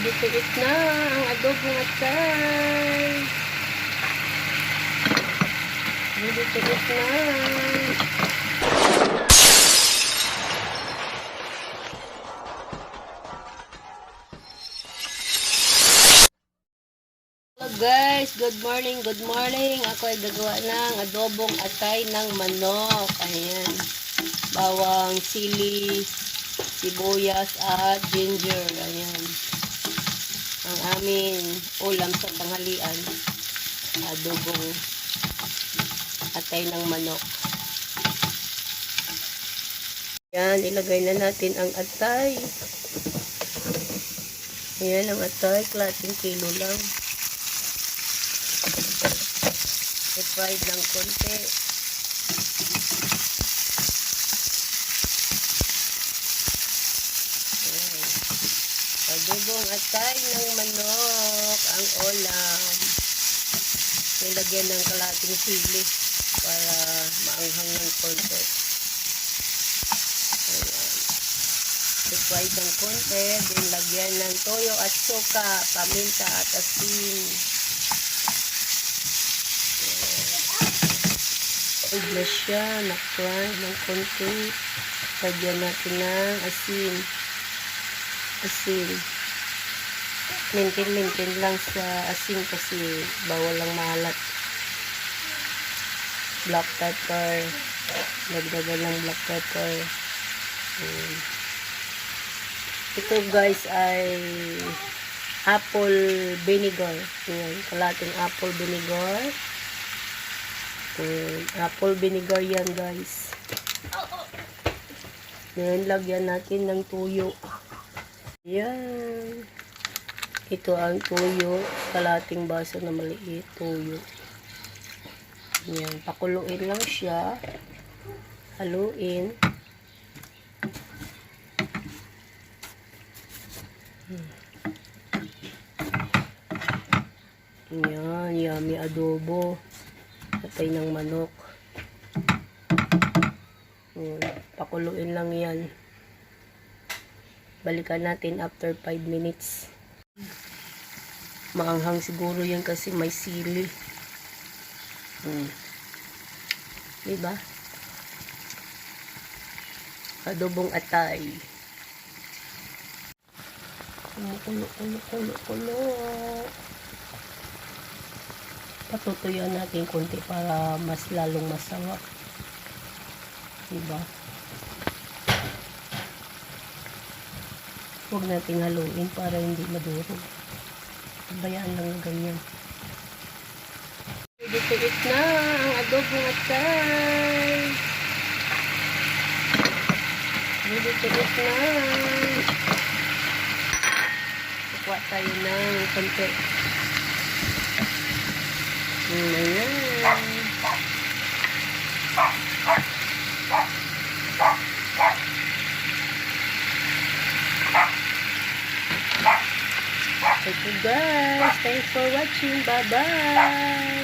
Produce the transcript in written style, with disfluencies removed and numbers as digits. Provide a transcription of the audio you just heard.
Ready to eat na ang adobong atay. Ready to eat na. Hello guys, good morning, good morning. Ako ay gagawa ng adobong atay ng manok. Ayan. Bawang, sili, sibuyas at ginger. Ayan. Ang aming ulam sa tanghalian. Adobong atay ng manok. Ayan, ilagay na natin ang atay. Ayan ang atay, klating kilo lang. I-fried ng konti. Adobong atay ng manok ang ulam. Nilagyan ng kalating sili para maanghang ng konti. I-fried ng konti, then lagyan ng toyo at suka, paminta at asin. Fried na siya, na-fried ng konti. Lagyan natin ng asin. Maintain lang sa asin kasi bawal lang maalat. Black pepper. Lagdagan ng black pepper. Ito guys ay apple vinegar. Ayan, kalating apple vinegar. Apple vinegar yan guys. Then lagyan natin ng tuyo. Yan. Ito ang tuyo. Kalating baso na maliit. Tuyo. Yan. Pakuluin lang siya. Haluin. Yan. Yummy adobo. Atay ng manok. Yan. Pakuluin lang yan. Balikan natin after 5 minutes. Maanghang siguro yan kasi may sili. Diba? Adobong atay. Kulo. Patutuyuan natin konti para mas lalong masarap. Diba? Huwag natin haluin para hindi madurog. Bayaan lang ng ganyan. Ready to eat na ang adobong atay. Ready to eat na. Kukuha tayo ng konti. Ayan. Thank you guys. Thanks for watching. Bye-bye.